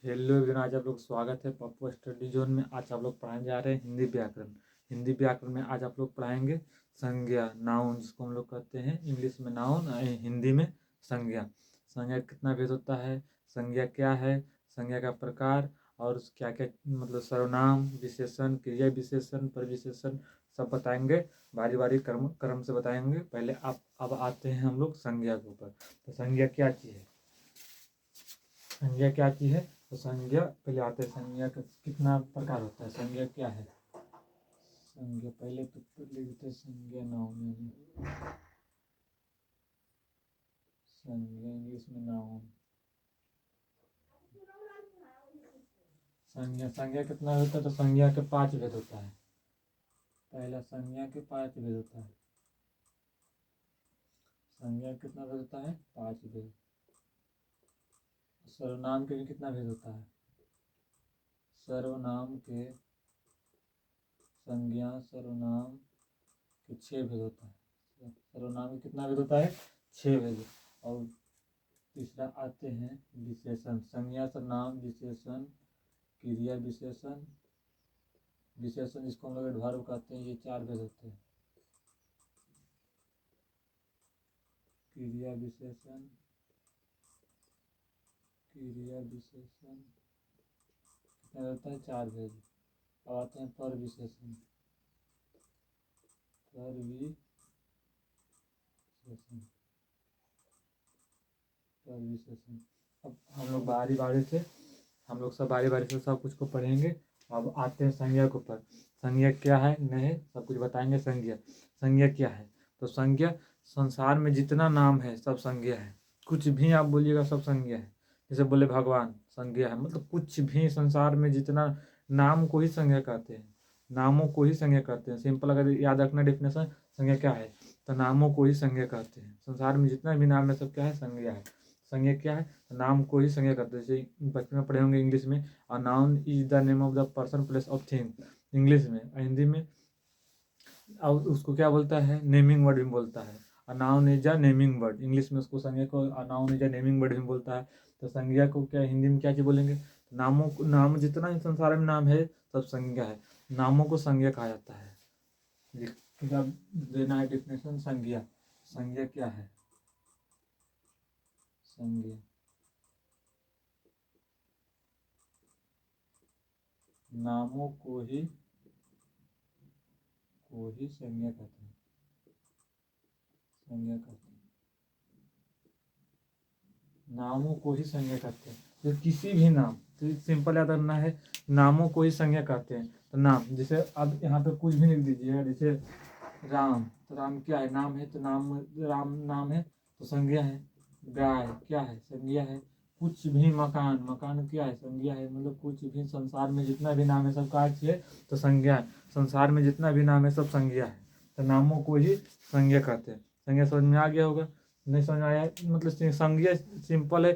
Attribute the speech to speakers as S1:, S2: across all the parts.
S1: Hello everyone, आज आप लोग स्वागत है पप्पू स्टडी जोन में। आज आप लोग पढ़ाने जा रहे हैं हिंदी व्याकरण। हिंदी व्याकरण में आज आप लोग पढ़ाएंगे संज्ञा, नाउन, जिसको हम लोग कहते हैं इंग्लिश में नाउन, हिंदी में संज्ञा। संज्ञा कितना भेद होता है, संज्ञा क्या है, संज्ञा का प्रकार और क्या क्या मतलब सर्वनाम, विशेषण, क्रिया विशेषण, प्रविशेषण सब बताएंगे। बारी बारी क्रम क्रम से बताएंगे। पहले आप अब आते हैं हम लोग संज्ञा के ऊपर। तो संज्ञा क्या चीज़ है, संज्ञा क्या चीज़ है। तो संज्ञा पहले आते हैं, संज्ञा का कितना प्रकार होता है, संज्ञा क्या है। संज्ञा पहले तो लिखते संज्ञा नाउन, संज्ञा इंग्लिश में नाउन। संज्ञा संज्ञा कितना होता है, तो संज्ञा के 5 भेद होता है। पहला संज्ञा के 5 भेद होता है। संज्ञा कितना भेद होता है, 5 भेद। सर्वनाम के भी कितना भेद होता है, सर्वनाम के संज्ञा सर्वनाम के 6 भेद होता है। सर्वनाम में कितना भेद होता है, 6 भेद। और तीसरा आते हैं विशेषण, संज्ञा सर्वनाम विशेषण क्रिया विशेषण, विशेषण जिसको हम लोग एडवर्ब कहते हैं, ये 4 भेद होते हैं। क्रिया विशेषण, क्रिया विशेषण कितना होता है, 4 भेद। अब आते हैं पर विशेषण, पर विशेषण, पर विशेषण। अब हम लोग बारी बारी से सब कुछ को पढ़ेंगे। अब आते हैं संज्ञा के ऊपर। संज्ञा क्या है नहीं सब कुछ बताएंगे। संज्ञा संज्ञा क्या है, तो संज्ञा संसार में जितना नाम है सब संज्ञा है। कुछ भी आप बोलिएगा सब संज्ञा है। जैसे बोले भगवान, संज्ञा है, मतलब कुछ भी संसार में जितना नाम को ही संज्ञा कहते हैं, नामों को ही संज्ञा कहते हैं। सिंपल अगर याद रखना डेफिनेशन, संज्ञा क्या है, तो नामों को ही संज्ञा कहते हैं। संसार में जितना भी नाम है सब क्या है, संज्ञा है। संज्ञा क्या है, नाम को ही संज्ञा करते हैं। जैसे बचपन में पढ़े होंगे इंग्लिश में, a noun is the name of the person place of thing, English में। हिंदी में और उसको क्या बोलता है, नेमिंग वर्ड भी बोलता है। A noun is a naming word, English में उसको संज्ञा को a noun is a naming word भी बोलता है। तो संज्ञा को क्या हिंदी में क्या चीज बोलेंगे, नामों को, नाम जितना ही संसार में नाम है सब संज्ञा है। नामों को संज्ञा कहा जाता है। देना है डिफिनेशन संज्ञा। संज्ञा क्या है, संज्ञा नामों को ही संज्ञा कहते हैं, संज्ञा कहते हैं। नामों को ही संज्ञा कहते हैं। तो किसी भी नाम, तो सिंपल याद रखना है, नामों को ही संज्ञा कहते हैं। तो नाम, जैसे अब यहाँ पे कुछ भी लिख दीजिए, जैसे राम, तो राम क्या है, नाम है, तो नाम, राम नाम है तो संज्ञा है। गाय क्या है, संज्ञा है। कुछ भी, मकान, मकान क्या है, संज्ञा है। मतलब कुछ भी संसार में जितना भी नाम है सब का है, तो संज्ञा है। संसार में जितना भी नाम है सब संज्ञा है। तो नामों को ही संज्ञा कहते हैं। संज्ञा समझ में आ गया होगा, नहीं समझ में आया, मतलब संज्ञा सिंपल है,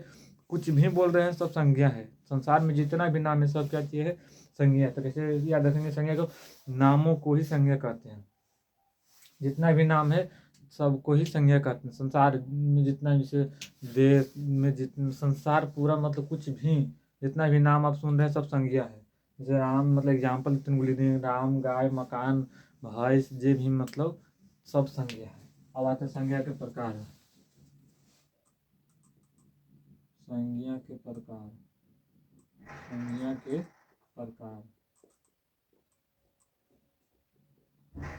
S1: कुछ भी बोल रहे हैं सब संज्ञा है। संसार में जितना भी नाम है सब क्या चीज़ है, संज्ञा है। तो कैसे याद रखेंगे संज्ञा को, नामों को ही संज्ञा कहते हैं। जितना भी नाम है सबको ही संज्ञा कहते हैं। संसार में जितना, जैसे देश में जितना, संसार पूरा, मतलब कुछ भी जितना भी नाम आप सुन रहे हैं सब संज्ञा है। जैसे राम, मतलब एग्जाम्पल इतने बोली दी, राम, गाय, मकान, भैंस, जे भी, मतलब सब संज्ञा है। अब आते हैं संज्ञा के प्रकार। संज्ञा के प्रकार, संज्ञा के प्रकार।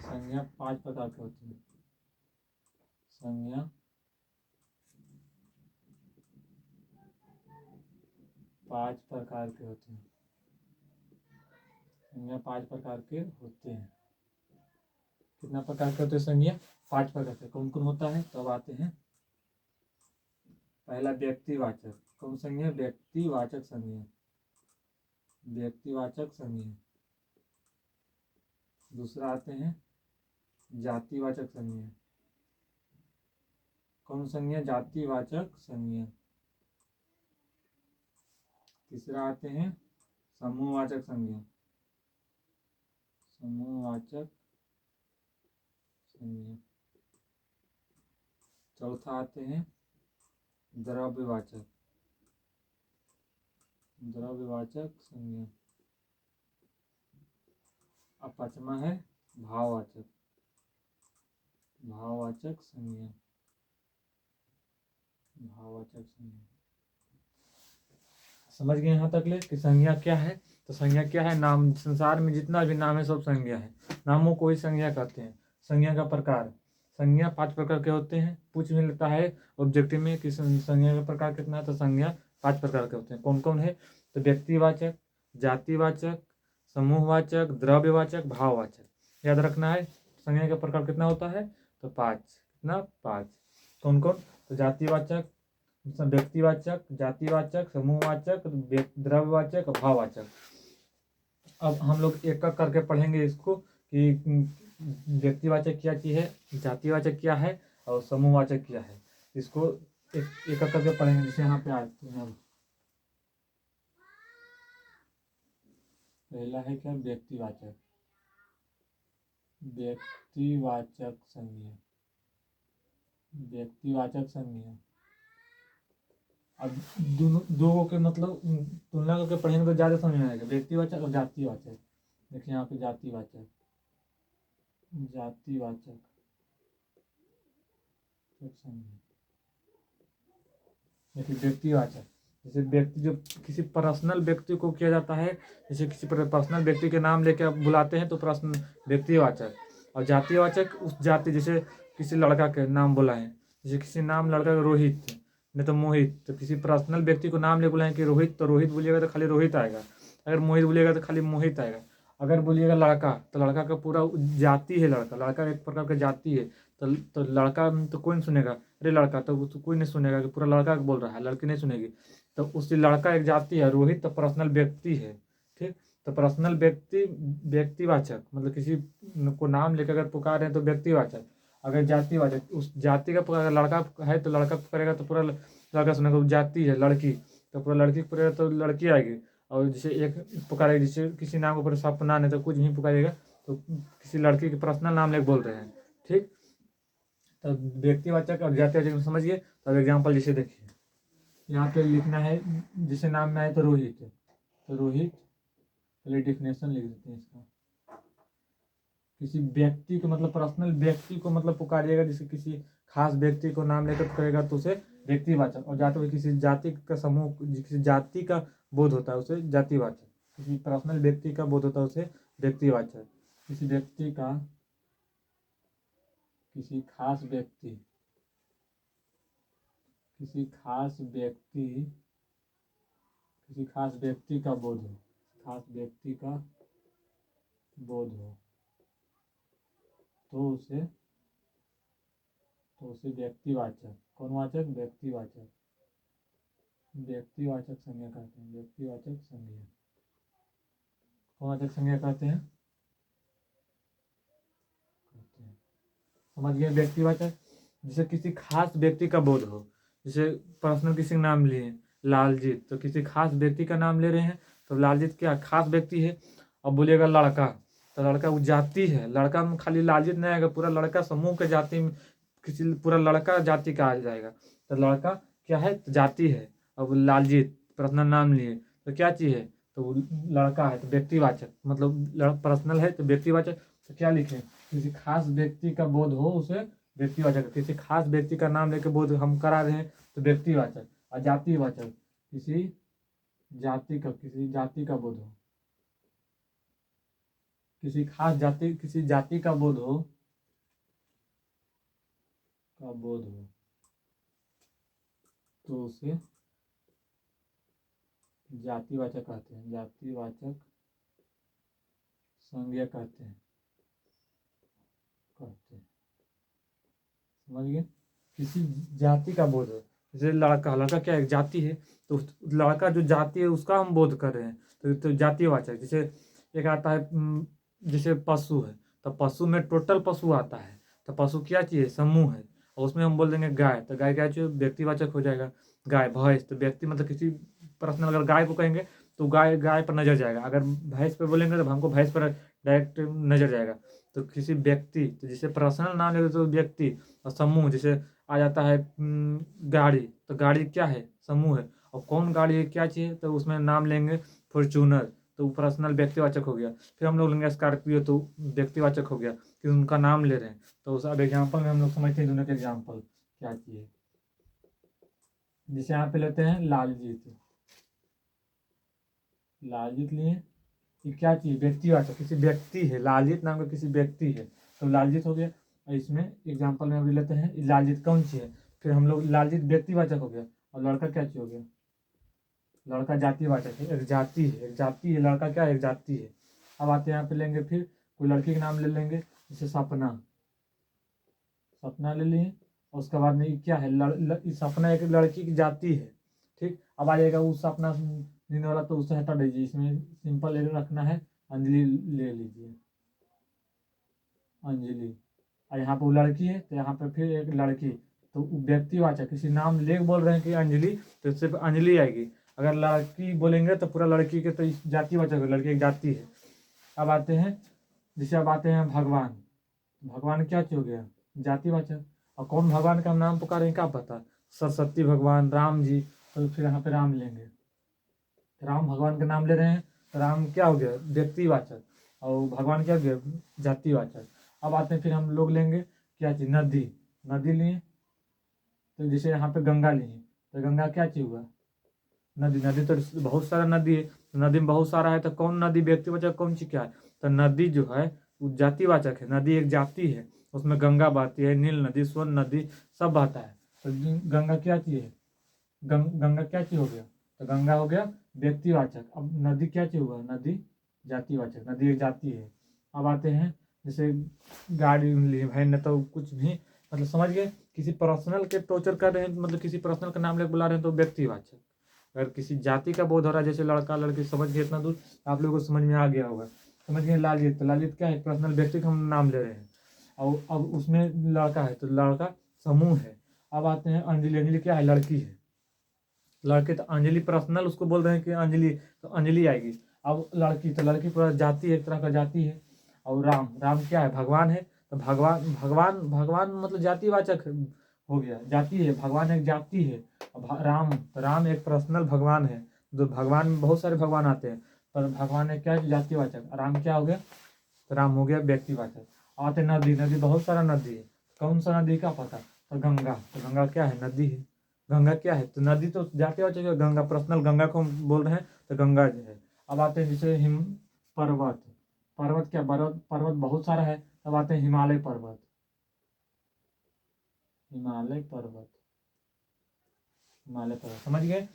S1: संज्ञा 5 प्रकार के होती है। संज्ञा 5 प्रकार के होते हैं। संज्ञा 5 प्रकार के होते हैं। कितना प्रकार के होते हैं संज्ञा, 5 प्रकार के। कौन कौन होता है, तो अब आते हैं। पहला व्यक्तिवाचक, कौन संज्ञा, व्यक्तिवाचक संज्ञा, व्यक्तिवाचक संज्ञा। दूसरा आते हैं जातिवाचक संज्ञा, कौन संज्ञा, जातिवाचक संज्ञा। तीसरा आते हैं समूहवाचक संज्ञा, समूहवाचक संज्ञा। चौथा आते हैं द्रव्यवाचक, द्रव्यवाचक संज्ञा। अब पांचवा है भाववाचक। भाववाचक संज्ञा। भाववाचक संज्ञा समझ गए यहाँ तक ले कि संज्ञा क्या है। तो संज्ञा क्या है? नाम। संसार में जितना भी नाम है सब संज्ञा है। नामों को ही संज्ञा कहते हैं। संज्ञा का प्रकार। संज्ञा 5 प्रकार के होते हैं। पूछ मिलता है ऑब्जेक्टिव में कि संज्ञा का प्रकार कितना है, तो संज्ञा 5 प्रकार के होते हैं। कौन कौन है? तो व्यक्तिवाचक, जातिवाचक, समूहवाचक, द्रव्यवाचक, भाववाचक। याद रखना है संज्ञा का प्रकार कितना होता है, तो 5। कितना? 5। कौन कौन? तो जातिवाचक, व्यक्तिवाचक, जातिवाचक, समूहवाचक, द्रव्यवाचक, भाववाचक। अब हम लोग एक एक करके पढ़ेंगे इसको कि व्यक्तिवाचक क्या चीज है, जातिवाचक क्या है और समूहवाचक क्या है। इसको एक एक करके पढ़ेंगे। जैसे यहाँ पे आते हैं। पहला है क्या? व्यक्तिवाचक। व्यक्तिवाचक संज्ञा। व्यक्तिवाचक संज्ञा। अब दोनों दो के मतलब तुलना करके पढ़ेंगे तो ज्यादा समझ में आएगा। व्यक्तिवाचक और जातिवाचक। देखिए यहाँ पे जातिवाचक। जातिवाचक संज्ञा। देखिए व्यक्तिवाचक, जैसे व्यक्ति जो किसी पर्सनल व्यक्ति को किया जाता है, जैसे किसी पर्सनल व्यक्ति के नाम लेके आप बुलाते हैं तो पर्सनल व्यक्तिवाचक। और जातिवाचक उस जाति, जैसे किसी लड़का के नाम बोला है, जैसे किसी नाम लड़का का रोहित नहीं तो मोहित, तो किसी पर्सनल व्यक्ति को नाम ले बुलाएं कि रोहित, तो रोहित बोलिएगा तो खाली रोहित आएगा। अगर मोहित बोलिएगा तो खाली मोहित आएगा। अगर बोलिएगा लड़का तो लड़का का पूरा जाति है। लड़का लड़का एक प्रकार का जाति है। तो लड़का तो कोई नहीं सुनेगा, अरे लड़का, तो कोई नहीं सुनेगा कि पूरा लड़का बोल रहा है, लड़की नहीं सुनेगी। तो उससे लड़का एक जाति है, रोहित तो पर्सनल व्यक्ति है। ठीक। तो पर्सनल व्यक्ति व्यक्तिवाचक, मतलब किसी को नाम लेकर अगर पुकार रहे हैं तो व्यक्तिवाचक। अगर जातिवाचक, उस जाति का अगर लड़का है तो लड़का पुकारेगा तो पूरा लड़का सुनेगा। जाति है लड़की तो पूरा लड़की पुकारेगा तो लड़की आएगी। और जैसे एक पुकारेगा, जैसे किसी नाम के ऊपर सपना नहीं तो कुछ भी पुकारेगा तो किसी लड़की के पर्सनल नाम लेके बोल रहे हैं। ठीक। तो व्यक्तिवाचक और जातिवाचक समझिए। तो अब एग्जाम्पल जैसे देखिए यहाँ पे लिखना है, जैसे नाम में आए तो रोहित है, तो रोहित पहले डेफिनेशन लिख देते हैं इसका। किसी व्यक्ति को मतलब पर्सनल व्यक्ति को मतलब पुकारिएगा, जैसे किसी खास व्यक्ति को नाम लेकर पुकारेगा तो उसे व्यक्तिवाचक। और जाति किसी जाति का समूह, किसी जाति का बोध होता है उसे जातिवाचक। किसी पर्सनल व्यक्ति का बोध होता है उसे व्यक्तिवाचक। किसी व्यक्ति का, किसी खास व्यक्ति, किसी खास व्यक्ति का बोध हो, खास व्यक्ति का बोध हो तो उसे व्यक्तिवाचक। कौन वाचक? व्यक्तिवाचक। व्यक्तिवाचक संज्ञा कहते हैं। व्यक्तिवाचक संज्ञा। कौन वाचक संज्ञा कहते हैं? समझ गए? व्यक्तिवाचक जैसे किसी खास व्यक्ति का बोध हो, जैसे पर्सनल किसी का नाम लिए लालजीत, तो किसी खास व्यक्ति का नाम ले रहे हैं तो लालजीत क्या खास व्यक्ति है। अब बोलिएगा लड़का, तो लड़का वो जाति है। लड़का में खाली लालजीत नहीं आएगा, पूरा लड़का समूह के जाति में किसी पूरा लड़का जाति का आ जाएगा। तो लड़का क्या है? तो जाति है। अब लालजीत पर्सनल नाम लिए तो क्या चीज है? तो वो लड़का है, तो व्यक्तिवाचक। मतलब पर्सनल है तो व्यक्तिवाचक। तो क्या लिखे? किसी खास व्यक्ति का बोध हो उसे व्यक्तिवाचक। किसी खास व्यक्ति का नाम लेके बोध हम करा रहे हैं तो व्यक्तिवाचक। और जातिवाचक किसी जाति का बोध हो, किसी खास जाति, किसी जाति का बोध हो तो उसे जातिवाचक कहते हैं। जातिवाचक संज्ञा कहते हैं। समझ गए? किसी जाति का बोध हो, जैसे लड़का क्या एक जाति है, तो लड़का जो जाति है उसका हम बोध कर रहे हैं तो जातिवाचक। जैसे एक आता है जैसे पशु है, तो पशु में टोटल पशु आता है, तो पशु क्या चाहिए? समूह है। और उसमें हम बोल देंगे गाय, तो गाय क्या चाहिए? व्यक्तिवाचक हो जाएगा। गाय, भैंस तो व्यक्ति, मतलब किसी पर्सनल अगर गाय को कहेंगे तो गाय पर नजर जाएगा। अगर भैंस पे बोलेंगे तो हमको भैंस पर डायरेक्ट नजर जाएगा। तो किसी व्यक्ति, तो जैसे पर्सनल नाम लेते तो व्यक्ति, और समूह जैसे आ जाता है गाड़ी, तो गाड़ी क्या है? समूह है। और कौन गाड़ी है क्या चाहिए, तो उसमें नाम लेंगे फॉर्च्यूनर, तो पर्सनल व्यक्तिवाचक हो गया। फिर हम लोग लेंगे स्कॉर्पियो, तो व्यक्तिवाचक हो गया कि उनका नाम ले रहे हैं। तो उस अब एग्जाम्पल में हम लोग समझते हैं दोनों के एग्जाम्पल क्या चाहिए। जैसे यहाँ पे लेते हैं लालजीत, लालजीत लिए, ये क्या चाहिए, व्यक्तिवाचक, किसी व्यक्ति है, लालजीत नाम का किसी व्यक्ति है, तो लालजीत हो गया। और इसमें एग्जाम्पल में अभी लेते हैं लालजीत कौन सी है, फिर हम लोग लालजीत व्यक्तिवाचक हो गया। और लड़का क्या चाहिए हो गया, लड़का जातिवाचक है, एक जाति है, एक जाति है, लड़का क्या है, एक जाति है। अब आते हैं यहाँ पे लेंगे, फिर कोई लड़की का नाम ले लेंगे, जैसे सपना, सपना ले लिए। और उसके बाद में क्या है, सपना एक लड़की की जाति है। ठीक, अब आ जाएगा उस सपना देने वाला, तो उसे हटा दीजिए, इसमें सिंपल रखना है, अंजलि ले लीजिए, अंजलि। और यहाँ पे वो लड़की है, तो यहाँ पे फिर एक लड़की, तो व्यक्तिवाचक किसी नाम ले बोल रहे हैं कि अंजलि, तो सिर्फ अंजलि आएगी। अगर लड़की बोलेंगे तो पूरा लड़की के, तो जातिवाचक है, लड़की एक जाति है। अब आते हैं, जैसे अब आते हैं भगवान, भगवान क्या चीज हो गया, जातिवाचक। और कौन भगवान का नाम पुकारे क्या पता, सरस्वती भगवान, राम जी, तो फिर यहाँ पे राम लेंगे, राम भगवान का नाम ले रहे हैं, तो राम क्या हो गया, व्यक्तिवाचक, और भगवान क्या हो गया, जातिवाचक। अब आते हैं, फिर हम लोग लेंगे क्या चीज, नदी, नदी लिए, तो जैसे यहाँ पे गंगा लिए, तो गंगा क्या चीज हुआ, नदी, नदी तो बहुत सारा नदी है, तो नदी में बहुत सारा है, तो कौन नदी व्यक्तिवाचक, कौन सी क्या है, तो नदी जो है वो जातिवाचक है, नदी एक जाति है, उसमें गंगा बहती है, नील नदी, स्वर्ण नदी सब बहता है। तो गंगा क्या चीज है, गंगा क्या चीज हो गया, तो गंगा हो गया व्यक्तिवाचक। अब नदी क्या चीज हुआ, नदी जातिवाचक, नदी एक जाति है। अब आते हैं, जैसे गाड़ी लिए भाई, न तो कुछ भी, मतलब समझ गए, किसी पर्सनल के टॉर्चर कर रहे हैं, मतलब किसी पर्सनल का नाम लेकर बुला रहे हैं, तो व्यक्तिवाचक। अगर किसी जाति का बोध हो रहा है, जैसे लड़का लड़की, समझ गए इतना दूर, आप लोगों को समझ में आ गया होगा। समझ गए लालजीत, तो लालजीत क्या है, पर्सनल व्यक्ति का हम नाम ले रहे हैं, और अब उसमें लड़का है, तो लड़का समूह है। अब आते हैं अंजलि, अंजलि क्या है, लड़की है, लड़के, तो अंजलि पर्सनल उसको बोल रहे हैं कि अंजलि, तो अंजलि आएगी। अब लड़की, तो लड़की पूरा जाति है, एक तरह का जाति है। और राम, राम क्या है, भगवान है, तो भगवान, भगवान, भगवान मतलब जातिवाचक हो गया, जाति है, भगवान एक जाति है। राम, तो राम एक पर्सनल भगवान है, तो भगवान में बहुत सारे भगवान आते हैं, पर भगवान है क्या है, जातिवाचक। राम क्या हो गया, तो राम हो गया व्यक्तिवाचक। आते नदी, नदी बहुत सारा नदी है, कौन सा नदी का पता, तो गंगा, तो गंगा क्या है, नदी है, गंगा क्या है, तो नदी तो जातिवाचक है, गंगा पर्सनल, गंगा को हम बोल रहे हैं, तो गंगा जो है। अब आते हैं जैसे पर्वत, पर्वत क्या, पर्वत, पर्वत बहुत सारा है। अब आते हैं हिमालय पर्वत, हिमालय पर्वत, हिमालय पर्वत, समझ गए।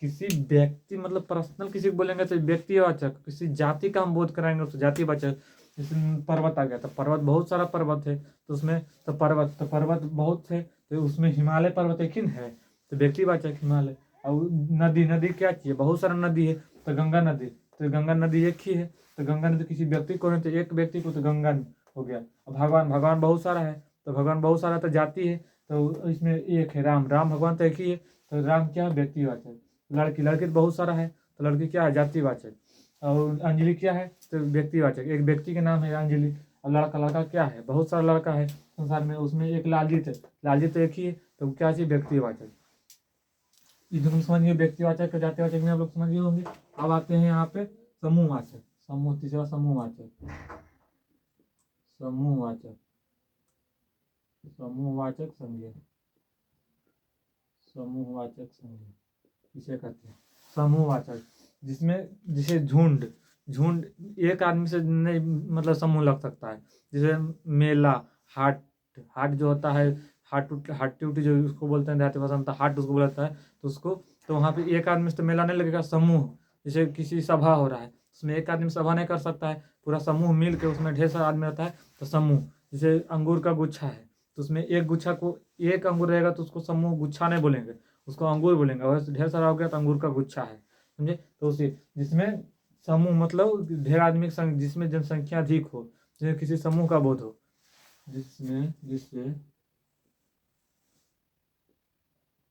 S1: किसी व्यक्ति मतलब पर्सनल किसी को बोलेंगे तो व्यक्तिवाचक, किसी जाति का हम बोध कराएंगे तो जातिवाचक। जैसे पर्वत आ गया, तो पर्वत बहुत सारा पर्वत है, तो उसमें, तो पर्वत, तो पर्वत बहुत है, तो उसमें हिमालय पर्वत एक ही है, तो व्यक्तिवाचक हिमालय। और नदी, नदी क्या चाहिए, बहुत सारा नदी है, तो गंगा नदी, तो गंगा नदी एक ही है, तो गंगा नदी किसी व्यक्ति को है, तो एक व्यक्ति को, तो गंगा हो गया। और भगवान, भगवान बहुत सारा है, तो भगवान बहुत सारा तो जाति है, तो इसमें एक है राम, राम भगवान तो एक ही है, तो राम क्या है, व्यक्तिवाचक। लड़की, लड़की तो बहुत सारा है, तो लड़की क्या है, जातिवाचक। और अंजलि क्या है, तो व्यक्तिवाचक, एक व्यक्ति के नाम है अंजलि। और लड़का, लड़का क्या है, बहुत सारा लड़का है संसार में, उसमें एक लालजीत है, लालजीत तो एक ही है, तो क्या चाहिए, व्यक्तिवाचक। ये दोनों समझ गए, व्यक्तिवाचक जातिवाचक में आप लोग समझ गए होंगे। अब आते हैं यहाँ पे समूहवाचक, समूह, तीसरा समूहवाचक, समूहवाचक, समूहवाचक संज्ञा, समूहवाचक संज्ञा किसे कहते हैं, समूहवाचक, जिसमें, जैसे झुंड, झुंड एक आदमी से नहीं मतलब समूह लग सकता है, जैसे मेला, हाट, हाट जो होता है, हाट हाटी उटी जो उसको बोलते हैं देहाती भाषा में, तो हाट उसको बोला जाता है, तो उसको, तो वहाँ पे एक आदमी से तो मेला नहीं लगेगा, समूह, जैसे किसी सभा हो रहा है, उसमें एक आदमी सभा नहीं कर सकता है, पूरा समूह मिल के, उसमें ढेर सारा आदमी रहता है, तो समूह। जैसे अंगूर का गुच्छा है, तो उसमें एक गुच्छा को, एक अंगूर रहेगा, तो उसको समूह गुच्छा नहीं बोलेंगे, उसको अंगूर बोलेंगे, और ढेर सारा हो गया तो अंगूर का गुच्छा है, समझे। तो उसी, जिसमें समूह मतलब ढेर आदमी की संग, जिसमें जनसंख्या अधिक हो, जिसमें किसी समूह का बोध हो, जिसमें, जिससे,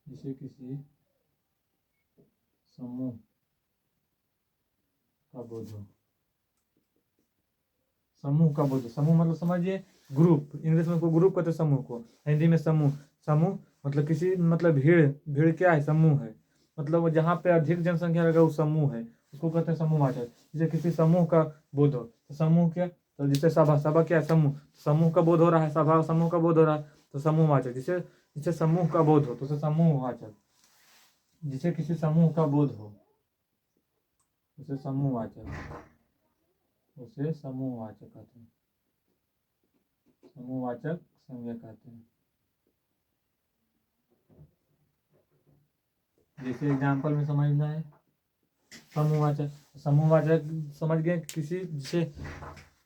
S1: जिसे किसी समूह का बोध हो, समूह का बोध हो, समूह मतलब समझिए ग्रुप, इंग्लिश में को ग्रुप कहते हैं समूह को, हिंदी में समूह, समूह मतलब किसी, मतलब भीड़, भीड़ क्या है, समूह है। मतलब जहाँ पे अधिक जनसंख्या रहेगा वो समूह है, उसको कहते हैं समूहवाचक। जैसे किसी समूह का बोध हो तो समूह क्या, तो जैसे सभा, सभा क्या है, समूह, समूह का बोध हो रहा है, सभा समूह का बोध हो रहा है तो समूहवाचक। जिसे जिसे समूह का बोध हो तो उसे समूहवाचक, जिसे किसी समूह का बोध हो उसे समूहवाचक, उसे समूहवाचक कहते हैं, समूहवाचक संज्ञा कहते हैं। जैसे एग्जाम्पल में समझना है, समूहवाचक, समूहवाचक समझ गए, किसी जिसे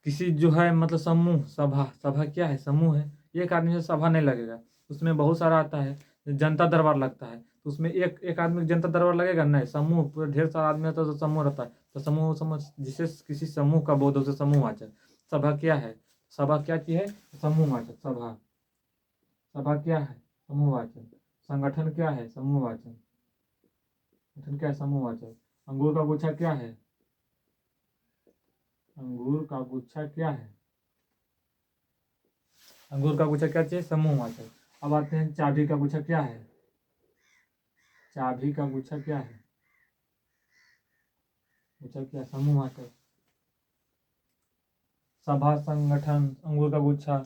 S1: किसी जो है मतलब समूह, सभा, सभा क्या है, समूह है। एक आदमी से सभा नहीं लगेगा, उसमें बहुत सारा आता है, जनता दरबार लगता है तो उसमें एक एक आदमी का जनता दरबार लगेगा नहीं, समूह पूरे ढेर सारा आदमी रहता है तो समूह रहता है, तो समूह समझ, जिसे किसी समूह का बोध हो उसे समूहवाचक। सभा क्या है, सभा क्या चीज है, समूहवाचक। सभा, सभा क्या है, समूहवाचक। संगठन क्या है, समूहवाचक। संगठन क्या है, समूहवाचक। अंगूर का गुच्छा क्या है, अंगूर का गुच्छा क्या है, अंगूर का गुच्छा क्या चाहिए, समूहवाचक। अब आते हैं चाबी का गुच्छा क्या है, चाबी का गुच्छा क्या है, गुच्छा क्या, समूहवाचक। सभा, संगठन, अंगूर का गुच्छा,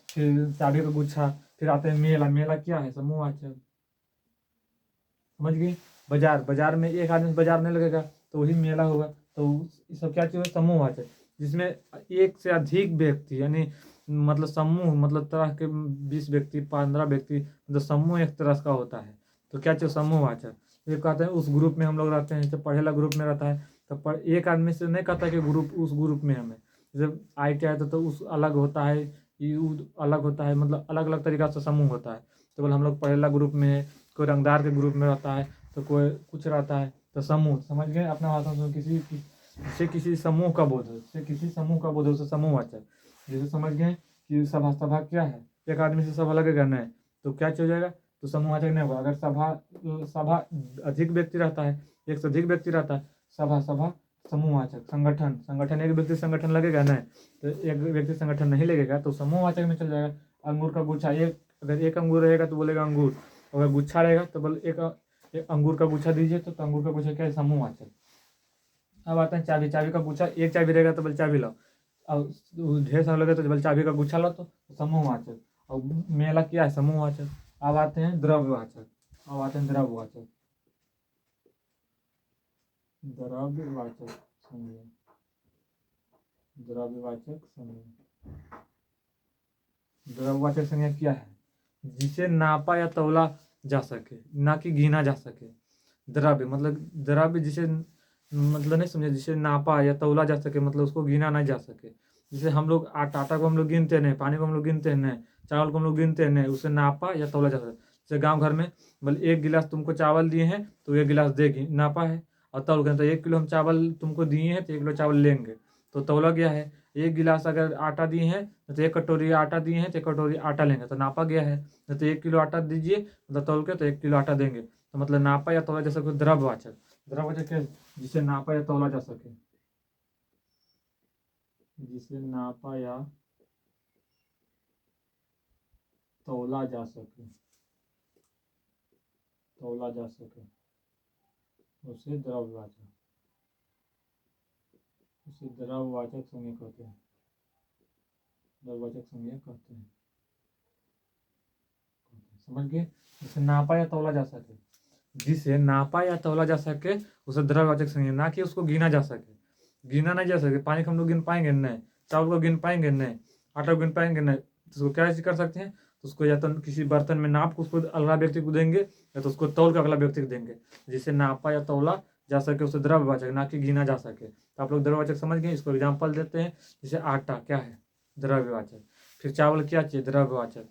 S1: फिर चाबी का गुच्छा, फिर आते हैं मेला, मेला क्या है, समूहवाचक। समझ गई। बाजार, बाजार में एक आदमी से बाजार नहीं लगेगा तो वही मेला होगा, तो ये सब क्या चीज़ है, समूहवाचक। जिसमें एक से अधिक व्यक्ति यानी मतलब समूह, मतलब तरह के 20 व्यक्ति, 15 व्यक्ति, मतलब समूह एक तरह का होता है तो क्या चाहिए, समूहवाचक। ये कहते हैं उस ग्रुप में हम लोग रहते हैं, जैसे पढ़ेला ग्रुप में रहता है तो एक आदमी से नहीं कहता कि ग्रुप, उस ग्रुप में हमें, जैसे ITI तो उस अलग होता है, यू अलग होता है, मतलब अलग अलग तरीका से समूह होता है। तो बोले हम लोग पढ़ेला ग्रुप में है, कोई रंगदार के ग्रुप में रहता है तो कोई कुछ रहता है, तो समूह। समझ गए अपना भाषा में, किसी से किसी समूह का बोध हो, से किसी समूह का बोध हो उसे समूहवाचक। जैसे समझ गए कि सभा, सभा क्या है, एक आदमी से सभा लगेगा नहीं तो क्या हो जाएगा, तो समूहवाचक नहीं होगा। अगर सभा, सभा अधिक व्यक्ति रहता है, एक से अधिक व्यक्ति रहता है, सभा, सभा समूहवाचक। संगठन, संगठन एक व्यक्ति संगठन लगेगा नहीं तो एक व्यक्ति संगठन नहीं लगेगा तो समूहवाचक में चल जाएगा। अंगूर का गुच्छा, एक अगर एक अंगूर रहेगा तो बोलेगा अंगूर, अगर गुच्छा रहेगा तो बोले एक अंगूर का गुच्छा दीजिए तो अंगूर का गुच्छा क्या है, समूहवाचक। अब आता है चाबी, चाबी का गुच्छा, एक चाबी रहेगा तो बोले चाबी लाओ, अब ढेर सारा लगे तो बोले चाबी का गुच्छा लाओ तो समूहवाचक। और मेला क्या है, समूहवाचक। अब आते हैं द्रव्यवाचक, अब आते हैं द्रव्यवाचक, द्रव्यवाचक संज्ञा, द्रव्यवाचक संज्ञा। द्रव्यवाचक संज्ञा क्या है, जिसे नापा या तौला जा सके, ना कि गिना जा सके। द्रव्य मतलब द्रव्य, जिसे मतलब नहीं समझे, जिसे नापा या तौला जा सके, मतलब उसको गिना ना जा सके। जैसे हम लोग आटा को हम लोग गिनते नहीं, पानी को हम लोग गिनते नहीं, चावल को हम लोग गिनते नहीं, उसे नापा या तौला जा सके। जैसे गांव घर में बोले 1 गिलास तुमको चावल दिए हैं तो 1 गिलास देगी, नापा है। और तौल के तो 1 किलो हम चावल तुमको दिए हैं तो 1 किलो चावल लेंगे, तो तौला गया है। 1 गिलास अगर आटा दिए हैं तो 1 कटोरी आटा दिए हैं तो 1 कटोरी आटा लेंगे तो नापा गया है। तो 1 किलो आटा दीजिए मतलब तौल के तो 1 किलो आटा देंगे, तो मतलब नापा या तौला जा सके। द्रव्यवाचक, द्रव्यवाचक क्या, जिसे नापा या तौला जा सके, जिसे नापा या तौला जा सके, तौला जा सके, उसे द्रव्यवाचक, उसे द्रव्यवाचक संज्ञा कहते हैं, द्रव्यवाचक संज्ञा कहते हैं। समझ गए, जिसे नापा या तौला जा सके, जिसे नापा या तौला जा सके उसे द्रव्यवाचक संज्ञा, ना कि उसको गिना जा सके। गिना नहीं जा सके, पानी को हम लोग गिन पाएंगे नहीं, चावल को गिन पाएंगे नहीं, आटा को गिन पाएंगे नहीं, तो उसको क्या कर सकते हैं, तो उसको या तो किसी बर्तन में नाप को उसको अगला व्यक्ति को देंगे या तो उसको तौल के अगला व्यक्ति को देंगे। जिसे नापा या तौला जा सके उसे द्रव्यवाचक, ना कि गिना जा सके। तो आप लोग द्रव्यवाचक समझ गए। इसको एग्जाम्पल देते हैं, जैसे आटा क्या है, द्रव्यवाचक। फिर चावल क्या चाहिए, द्रव्यवाचक।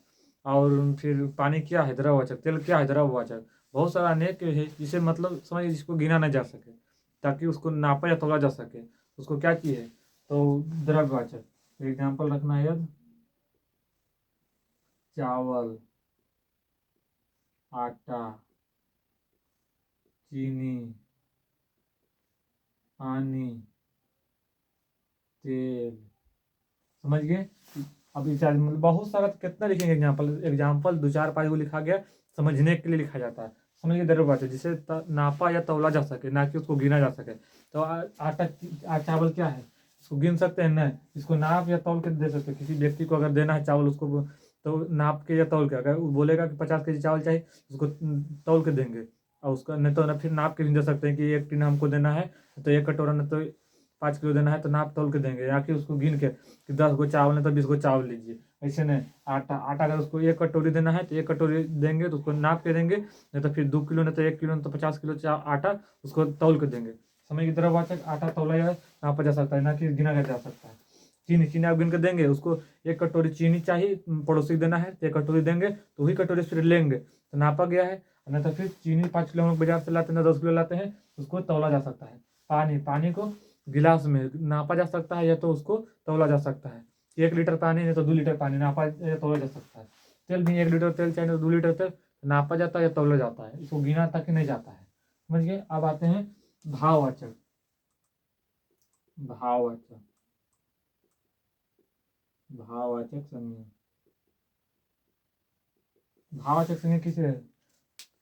S1: और फिर पानी क्या है, द्रव्यवाचक। तेल क्या है, द्रव्यवाचक। बहुत सारा अनेक है जिसे मतलब समझिए जिसको गिना नहीं जा सके, ताकि उसको नापा या तोला जा सके, उसको क्या चाहिए, तो द्रव्यवाचक। एग्जाम्पल रखना है याद, चावल, आटा, चीनी, पानी, तेल। समझ गए। अब इस मतलब बहुत सारा, कितना लिखेंगे एग्जाम्पल, एग्जाम्पल 2-4 5 को लिखा गया, समझने के लिए लिखा जाता है। समझिए द्रव्यवाचक, जिसे नापा या तौला जा सके, ना कि उसको गिना जा सके। तो चावल क्या है, इसको गिन सकते हैं नहीं, इसको नाप या तौल के दे सकते हैं। किसी व्यक्ति को अगर देना है चावल, उसको तो नाप के या तौल के, अगर वो बोलेगा कि 50 kg चावल चाहिए, उसको तौल के देंगे। और उसका नहीं तो ना फिर नाप के भी दे सकते हैं कि 1 टिन हमको देना है, तो 1 कटोरा, नहीं तो 5 किलो देना है, तो नाप तौल के देंगे। या कि उसको गिन के कि 10 गो चावल है तो 20 गो चावल लीजिए, ऐसे नहीं। आटा अगर उसको 1 कटोरी देना है तो 1 कटोरी देंगे, तो उसको नाप के देंगे। नहीं तो फिर 2 किलो, नहीं तो 1 किलो, नहीं तो 50 किलो आटा, उसको तौल के देंगे। समय की द्रव्यवाचक, आटा तौला या नापा जा सकता है, ना कि गिना जा सकता है। चीनी आप गिन के देंगे, उसको 1 कटोरी चीनी चाहिए, पड़ोसी को देना है तो 1 कटोरी देंगे, तो वही कटोरी फिर लेंगे तो नापा गया है। नहीं तो फिर चीनी 5 किलो हम लोग बाजार से लाते हैं, 10 किलो लाते हैं, उसको तौला जा सकता है। पानी को गिलास में नापा जा सकता है, या तो उसको तौला जा सकता है। 1 लीटर पानी नहीं तो 2 लीटर पानी नापा या तौला जा सकता है। तेल भी 1 लीटर तेल चाहिए तो 2 लीटर तेल नापा जाता है या तौला जाता है, इसको गिना तक नहीं जाता है। समझ गए। अब आते हैं भाववाचक। भाववाचक भाववाचक संज्ञा। भाववाचक संज्ञा किसे है,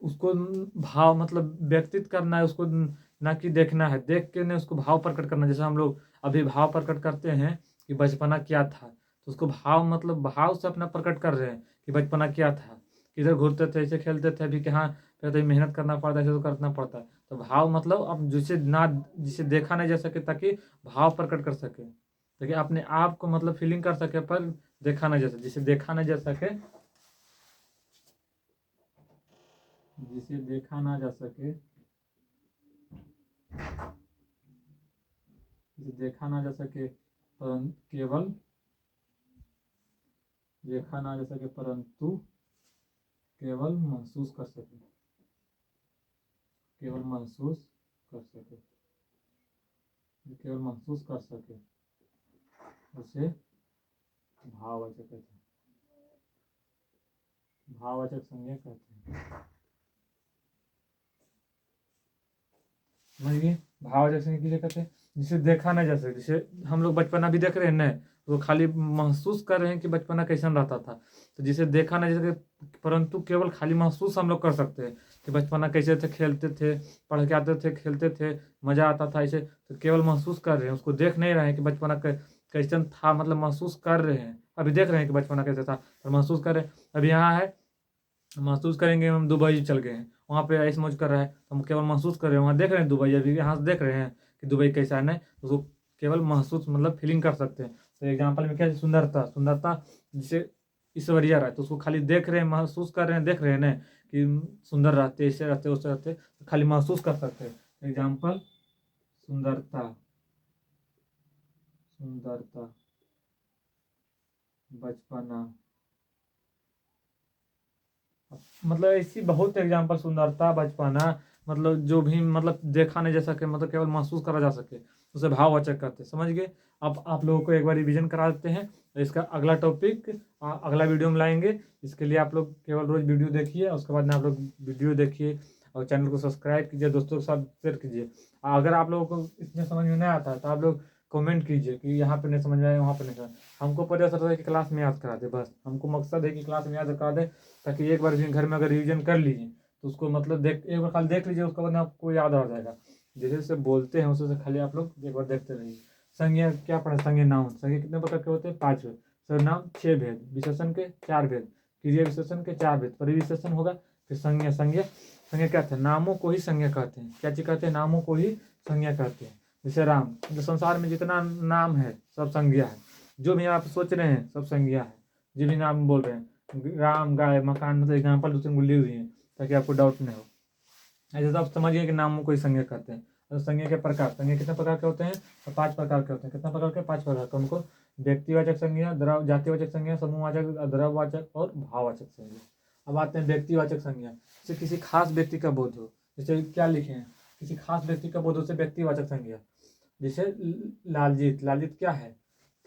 S1: उसको भाव मतलब व्यक्तित करना है, उसको ना कि देखना है, देख के नहीं उसको भाव प्रकट करना। जैसे हम लोग अभी भाव प्रकट करते हैं कि बचपना क्या था, तो उसको भाव मतलब भाव से अपना प्रकट कर रहे हैं कि बचपना क्या था, किधर घूरते थे, ऐसे खेलते थे, अभी कहाँ पहले तो मेहनत करना पड़ता है, ऐसे तो करना पड़ता है। तो भाव मतलब अब जिसे देखा नहीं जा सके, ताकि भाव प्रकट कर सके, ताकि अपने आप को मतलब फीलिंग कर सके, पर देखा नहीं जा सके, जिसे देखा नहीं जा सके, जिसे देखा ना जा सके, जिसे देखा ना जा सके, केवल देखा ना जा सके, परंतु केवल महसूस कर सके, केवल महसूस कर सके, केवल महसूस कर सके, उसे भाववाचक कहते हैं, भाववाचक संज्ञा कहते हैं। समझिए भाववाचक संज्ञा किसे कहते हैं, जिसे देखा ना जा सके। जैसे हम लोग बचपना भी देख रहे हैं न, तो खाली महसूस कर रहे हैं कि बचपना कैसन रहता था। तो जिसे देखा ना जा सके, परंतु केवल खाली महसूस हम लोग कर सकते हैं कि बचपना कैसे थे, खेलते थे, पढ़ के आते थे, खेलते थे, मजा आता था, ऐसे। तो केवल महसूस कर रहे हैं, उसको देख नहीं रहे हैं कि बचपना कैसन था, मतलब महसूस कर रहे हैं। अभी देख रहे हैं कि बचपना कैसे था, पर महसूस कर रहे हैं। अभी यहाँ है, महसूस करेंगे हम दुबई चल गए हैं, वहाँ पे ऐश मौज कर रहा है, तो हम केवल महसूस कर रहे हैं, वहाँ देख रहे हैं दुबई, अभी यहाँ से देख रहे हैं कि दुबई कैसा है, नहीं उसको केवल महसूस मतलब फीलिंग कर सकते हैं। तो एग्जाम्पल में क्या है, सुंदरता, सुंदरता जिसे ईश्वरीय रहा है, तो उसको खाली देख रहे हैं, महसूस कर रहे हैं, देख रहे हैं ना कि सुंदर रहते, ऐसे रहते, उससे रहते, तो खाली महसूस कर सकते हैं। एग्जाम्पल सुंदरता, सुंदरता, बचपना, मतलब ऐसी बहुत एग्जाम्पल, सुंदरता, बचपना, मतलब जो भी मतलब देखा नहीं जा सके, मतलब केवल महसूस करा जा सके, उसे भाववाचक कहते हैं। समझ गए। अब आप लोगों को एक बार रिवीजन करा देते हैं, तो इसका अगला टॉपिक अगला वीडियो में लाएंगे। इसके लिए आप लोग केवल रोज वीडियो देखिए, उसके बाद में आप लोग वीडियो देखिए और चैनल को सब्सक्राइब कीजिए, दोस्तों के साथ शेयर कीजिए। अगर आप लोगों को इसमें समझ में नहीं आता है, तो आप लोग कमेंट कीजिए कि यहाँ पे नहीं समझ में आया, वहाँ पे नहीं समझ। हमको पता चलता है कि क्लास में याद करा दे, बस हमको मकसद है कि क्लास में याद करा दे, ताकि एक बार भी घर में अगर रिवीजन कर लीजिए, तो उसको मतलब एक बार खाली देख लीजिए, उसके बाद आपको याद आ जाएगा। जैसे जैसे बोलते हैं उसे खाली आप लोग एक बार देखते रहिए। संज्ञा क्या पढ़ा, संज्ञा नाउन, संज्ञा कितने प्रकार के होते हैं, 5। सर्वनाम 6 भेद, विशेषण के 4 भेद, क्रिया विशेषण के 4 भेद, परिविशेषण होगा। फिर संज्ञा, संज्ञा संज्ञा क्या है, नामों को ही संज्ञा कहते हैं। क्या चीज कहते हैं, नामों को ही संज्ञा कहते हैं। जैसे राम, जो संसार में जितना नाम है सब संज्ञा है, जो भी आप सोच रहे हैं सब संज्ञा है, जो भी नाम बोल रहे हैं, राम, गाय, मकान, मतलब एग्जाम्पल दूसरे को ली हुई है, ताकि आपको डाउट नहीं हो। ऐसे तो आप समझिए कि नामों को ही संज्ञा कहते हैं। तो संज्ञा के प्रकार, संज्ञा कितने प्रकार के होते हैं, तो 5 प्रकार के होते हैं। कितने प्रकार के, 5 प्रकार के। उनको व्यक्तिवाचक संज्ञा, द्रव जातिवाचक संज्ञा, समूहवाचक, द्रववाचक और भाववाचक संज्ञा। अब आते हैं व्यक्तिवाचक संज्ञा। जैसे किसी खास व्यक्ति का बोध हो, जैसे क्या लिखे हैं, किसी खास व्यक्ति का बोध हो, से व्यक्तिवाचक संज्ञा। जैसे लालजीत, लालजीत क्या है,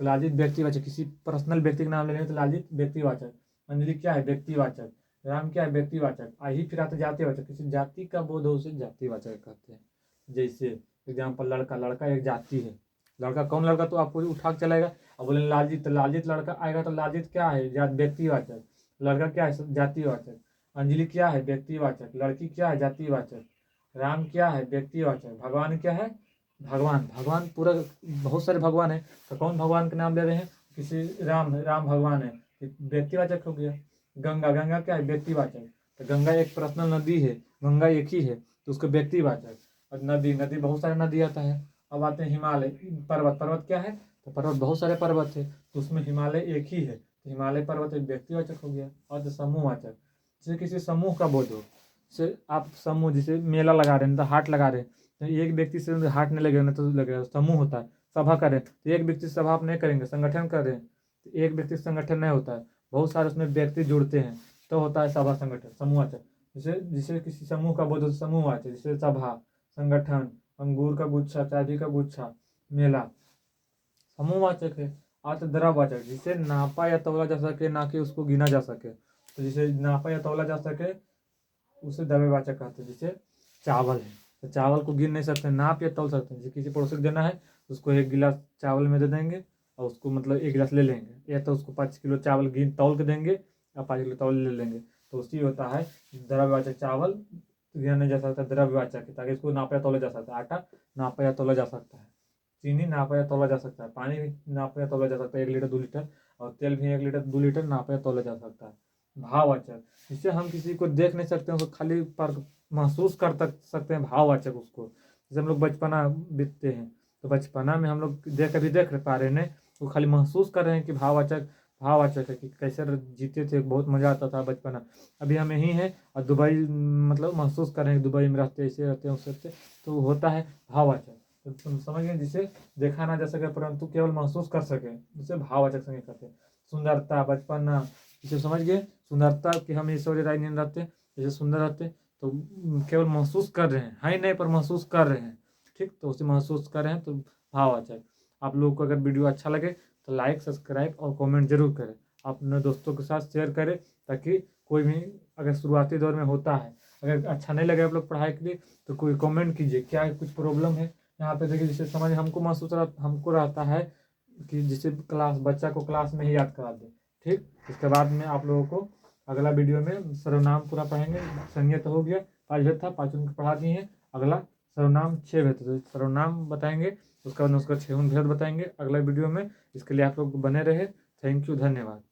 S1: तो लालजीत व्यक्तिवाचक, किसी पर्सनल व्यक्ति का नाम ले रहे हैं तो लालजीत व्यक्तिवाचक। अंजलि क्या है, व्यक्तिवाचक। राम क्या है, व्यक्तिवाचक। आई फिर आता जातिवाचक, किसी जाति का बोध हो उसे जातिवाचक कहते हैं। जैसे एग्जाम्पल, लड़का, लड़का एक जाति है। लड़का कौन, लड़का तो आपको उठा के चलेगा। अब बोले लालजीत, तो लालजीत लड़का आएगा, तो लालजीत क्या है, व्यक्तिवाचक। लड़का क्या है, जातिवाचक। अंजलि क्या है व्यक्तिवाचक, लड़की क्या है जातिवाचक, राम क्या है व्यक्तिवाचक, भगवान क्या है भगवान, भगवान पूरा बहुत सारे भगवान है तो कौन भगवान के नाम ले रहे हैं, किसी राम है, राम भगवान है, व्यक्तिवाचक हो गया। गंगा, गंगा क्या है व्यक्तिवाचक, तो गंगा एक पर्सनल नदी है, गंगा एक ही है तो उसको व्यक्तिवाचक। और नदी, नदी बहुत सारे नदी आता है। अब आते हैं हिमालय, पर्वत, पर्वत क्या है तो पर्वत बहुत सारे पर्वत है तो उसमें हिमालय एक ही है तो हिमालय पर्वत एक व्यक्तिवाचक हो गया। और जो समूहवाचक, जैसे किसी समूह का बोध हो, जैसे आप समूह, जैसे मेला लगा रहे हैं तो हाट लगा रहे हैं तो एक व्यक्ति से हाट नहीं लगेगा ना तो लगेगा, समूह होता है। सभा करें तो एक व्यक्ति से सभा आप नहीं करेंगे, संगठन कर रहे हैं तो एक व्यक्ति से संगठन नहीं होता है, बहुत सारे उसमें व्यक्ति जुड़ते हैं तो होता है सभा संगठन समूहवाचक। जैसे जिसे किसी समूह का बोध हो समूहवाचक, जैसे सभा, संगठन, अंगूर का गुच्छा, चाबी का गुच्छा, मेला समूहवाचक है। अर्थ द्रव्यवाचक, जिसे नापा या तौला जा सके ना कि उसको गिना जा सके, तो जिसे नापा या तौला जा सके उसे द्रव्यवाचक कहते हैं। जैसे चावल है तो चावल को गिन नहीं सकते, नाप या तौल सकते हैं। जैसे किसी पड़ोसी को देना है उसको 1 गिलास चावल में दे देंगे और उसको मतलब 1 गिलास ले लेंगे, या तो उसको 5 किलो चावल गिन तौल के देंगे या 5 किलो तौल ले लेंगे, तो उसी होता है द्रव्यवाचक। चावल गिना नहीं जा सकता, द्रव्यवाचक है, ताकि इसको नापा या तौला जा सकता है। आटा नापा या तौला जा सकता है, चीनी नापा या तौला जा सकता है, पानी भी नापा या तौला जा सकता है 1 लीटर 2 लीटर, और तेल भी 1 लीटर 2 लीटर नापा या तौला जा सकता है। भाववाचक, जिससे हम किसी को देख नहीं सकते हैं, उसको खाली पर महसूस कर सकते हैं, भाववाचक उसको। जैसे हम लोग बचपना बीतते हैं तो बचपना में हम लोग अभी देख पा रहे हैं, वो खाली महसूस कर रहे हैं कि भाववाचक, भाववाचक है कि कैसे जीते थे, बहुत मजा आता था बचपना। अभी हम यहीं हैं और दुबई मतलब महसूस कर रहे हैं, दुबई में रहते ऐसे रहते हैं उससे रहते, तो होता है भाववाचक। तो तुम समझ गए, जिसे देखा ना जा सके परंतु केवल महसूस कर सके उसे भाववाचक संज्ञा कहते हैं। सुंदरता, बचपना, इसे समझ गए, सुंदरता कि हम ऐश्वर्य राय नहीं रहते, जैसे सुंदर रहते तो केवल महसूस कर रहे हैं, है नहीं पर महसूस कर रहे हैं, ठीक, तो उसे महसूस कर रहे हैं तो भाववाचक। आप लोगों को अगर वीडियो अच्छा लगे तो लाइक, सब्सक्राइब और कमेंट जरूर करें, अपने दोस्तों के साथ शेयर करें, ताकि कोई भी अगर शुरुआती दौर में होता है, अगर अच्छा नहीं लगे आप लोग पढ़ाई के लिए तो कोई कमेंट कीजिए क्या कुछ प्रॉब्लम है। यहाँ पे देखिए, जिससे समझ हमको हमको रहता है कि जिससे बच्चा को क्लास में ही याद करा दे, ठीक। इसके बाद में आप लोगों को अगला वीडियो में सर्वनाम पूरा पढ़ेंगे। संज्ञा तो हो गया, 5 भेद था, 5 उनके पढ़ा दिए हैं। अगला सर्वनाम 6 भेद, तो सर्वनाम बताएंगे, उसका बाद उसका 6 भेद बताएंगे अगला वीडियो में। इसके लिए आप लोग बने रहे। थैंक यू, धन्यवाद।